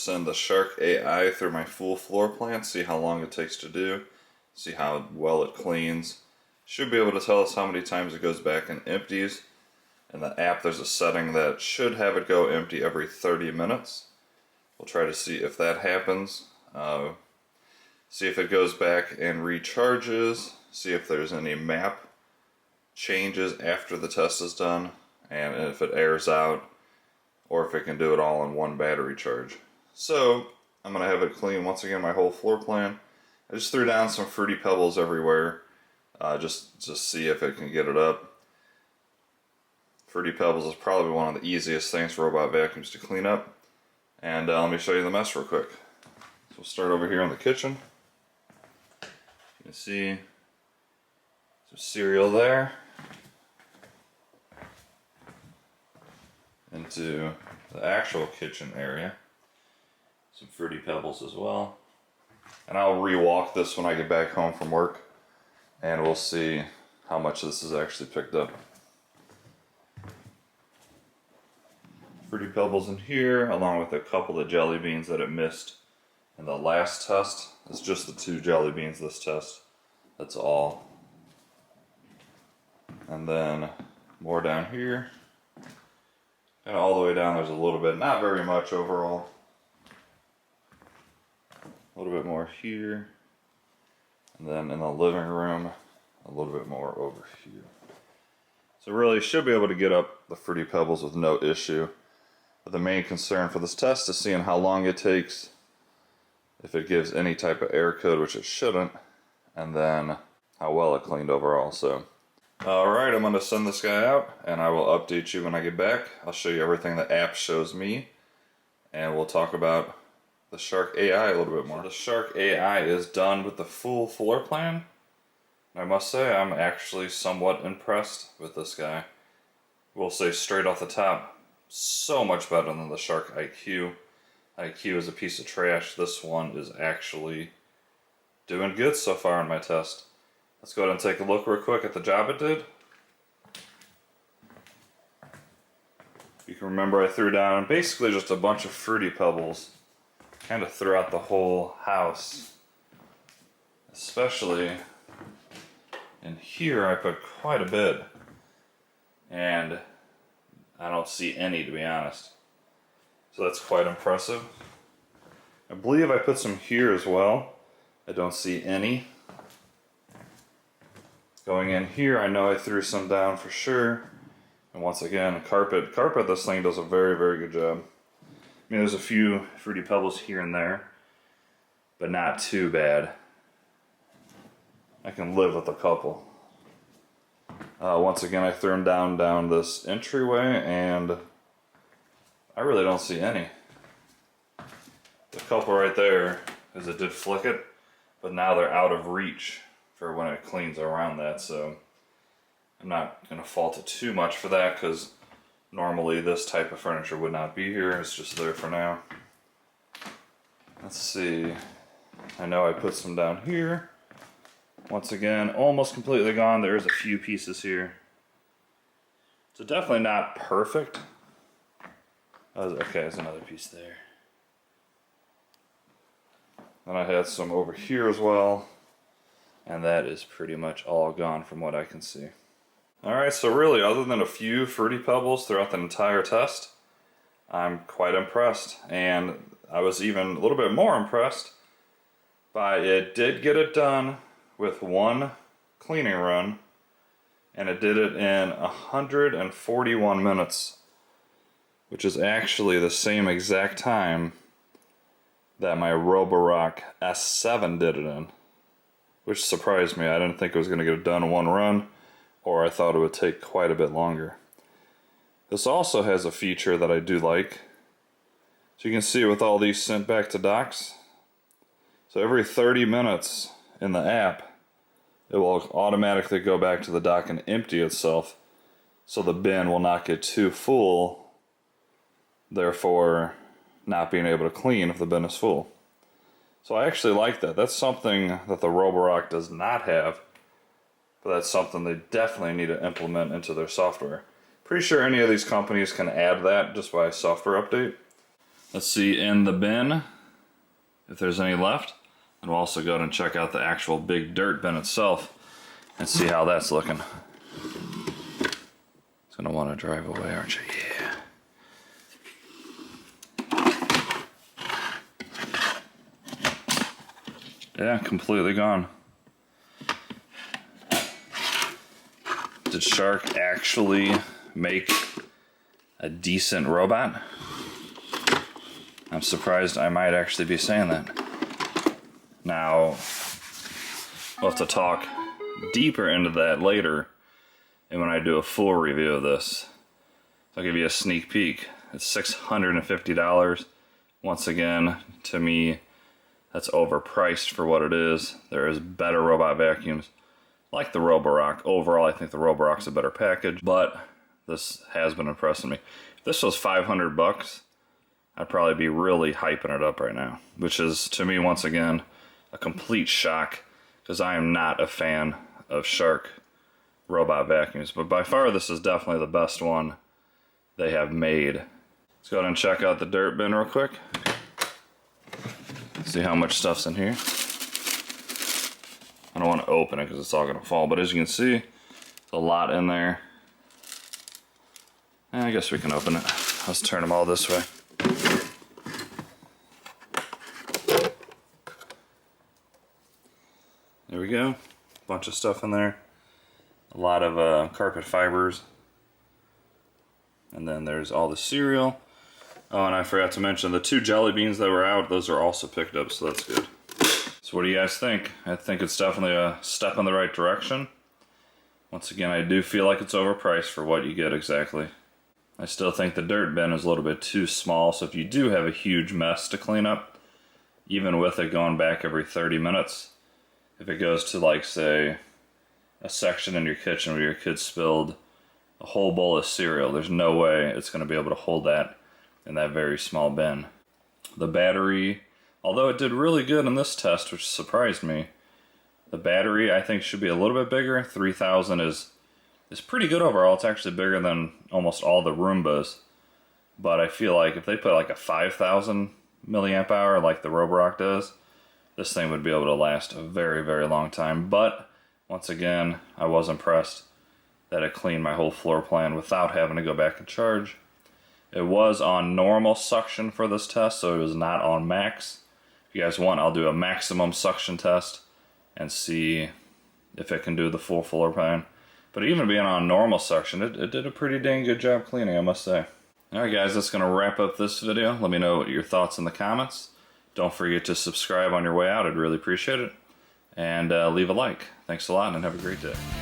send the Shark AI through my full floor plan, see how long it takes to do, see how well it cleans. Should be able to tell us how many times it goes back and empties. In the app there's a setting that should have it go empty every 30 minutes. We'll try to see if that happens. See if it goes back and recharges, see if there's any map changes after the test is done, and if it airs out, or if it can do it all in one battery charge. So I'm going to have it clean once again my whole floor plan. I just threw down some Fruity Pebbles everywhere, just to see if it can get it up. Fruity Pebbles is probably one of the easiest things for robot vacuums to clean up. And let me show you the mess real quick. So we'll start over here in the kitchen. You can see some cereal there. Into the actual kitchen area. Some Fruity Pebbles as well. And I'll re-walk this when I get back home from work, and we'll see how much this is actually picked up. Fruity Pebbles in here, along with a couple of jelly beans that it missed in the last test. It's just the 2 jelly beans this test. That's all. And then more down here. And all the way down there's a little bit, not very much overall. A little bit more here. And then in the living room, a little bit more over here. So really should be able to get up the Fruity Pebbles with no issue. But the main concern for this test is seeing how long it takes, if it gives any type of error code, which it shouldn't, and then how well it cleaned overall. So alright, I'm going to send this guy out, and I will update you when I get back. I'll show you everything the app shows me, and we'll talk about the Shark AI a little bit more. So the Shark AI is done with the full floor plan. I must say, I'm actually somewhat impressed with this guy. We'll say straight off the top, so much better than the Shark IQ. IQ is a piece of trash. This one is actually doing good so far in my test. Let's go ahead and take a look real quick at the job it did. You can remember I threw down basically just a bunch of Fruity Pebbles kind of throughout the whole house. Especially in here I put quite a bit. And I don't see any, to be honest. So that's quite impressive. I believe I put some here as well. I don't see any. Going in here, I know I threw some down for sure. And once again, carpet, this thing does a very, very good job. I mean, there's a few Fruity Pebbles here and there, but not too bad. I can live with a couple. Once again, I threw them down this entryway, and I really don't see any. The couple right there, because it did flick it, but now they're out of reach for when it cleans around that, so I'm not going to fault it too much for that, because normally this type of furniture would not be here. It's just there for now. Let's see. I know I put some down here. Once again, almost completely gone. There's a few pieces here. So definitely not perfect. Okay, there's another piece there. Then I had some over here as well. And that is pretty much all gone from what I can see. Alright, so really, other than a few Fruity Pebbles throughout the entire test, I'm quite impressed. And I was even a little bit more impressed by it did get it done with one cleaning run, and it did it in 141 minutes, which is actually the same exact time that my Roborock S7 did it in. Which surprised me. I didn't think it was going to get it done in one run, or I thought it would take quite a bit longer. This also has a feature that I do like. So you can see with all these sent back to docks, so every 30 minutes in the app, it will automatically go back to the dock and empty itself, so the bin will not get too full, therefore not being able to clean if the bin is full. So I actually like that. That's something that the Roborock does not have, but that's something they definitely need to implement into their software. Pretty sure any of these companies can add that just by software update. Let's see in the bin if there's any left. And we'll also go ahead and check out the actual big dirt bin itself and see how that's looking. It's gonna want to drive away, aren't you? Yeah. Yeah, completely gone. Did Shark actually make a decent robot? I'm surprised I might actually be saying that. Now, we'll have to talk deeper into that later and when I do a full review of this. I'll give you a sneak peek. It's $650. Once again, to me, that's overpriced for what it is. There is better robot vacuums, like the Roborock. Overall, I think the Roborock's a better package, but this has been impressing me. If this was $500, I'd probably be really hyping it up right now, which is, to me, once again, a complete shock, because I am not a fan of Shark robot vacuums. But by far, this is definitely the best one they have made. Let's go ahead and check out the dirt bin real quick. See how much stuff's in here. I don't want to open it because it's all going to fall, but as you can see, there's a lot in there. I guess we can open it. Let's turn them all this way. There we go. Bunch of stuff in there. A lot of carpet fibers. And then there's all the cereal. Oh, and I forgot to mention the 2 jelly beans that were out, those are also picked up, so that's good. So what do you guys think? I think it's definitely a step in the right direction. Once again, I do feel like it's overpriced for what you get exactly. I still think the dirt bin is a little bit too small, so if you do have a huge mess to clean up, even with it going back every 30 minutes, if it goes to, like, say, a section in your kitchen where your kid spilled a whole bowl of cereal, there's no way it's going to be able to hold that in that very small bin. The battery, although it did really good in this test, which surprised me, the battery I think should be a little bit bigger. 3000 is pretty good overall. It's actually bigger than almost all the Roombas. But I feel like if they put like a 5000 milliamp hour like the Roborock does, this thing would be able to last a very, very long time. But once again, I was impressed that it cleaned my whole floor plan without having to go back and charge. It was on normal suction for this test, so it was not on max. If you guys want, I'll do a maximum suction test and see if it can do the full floor plan. But even being on normal suction, it did a pretty dang good job cleaning, I must say. Alright guys, that's going to wrap up this video. Let me know what your thoughts in the comments. Don't forget to subscribe on your way out, I'd really appreciate it. And leave a like. Thanks a lot and have a great day.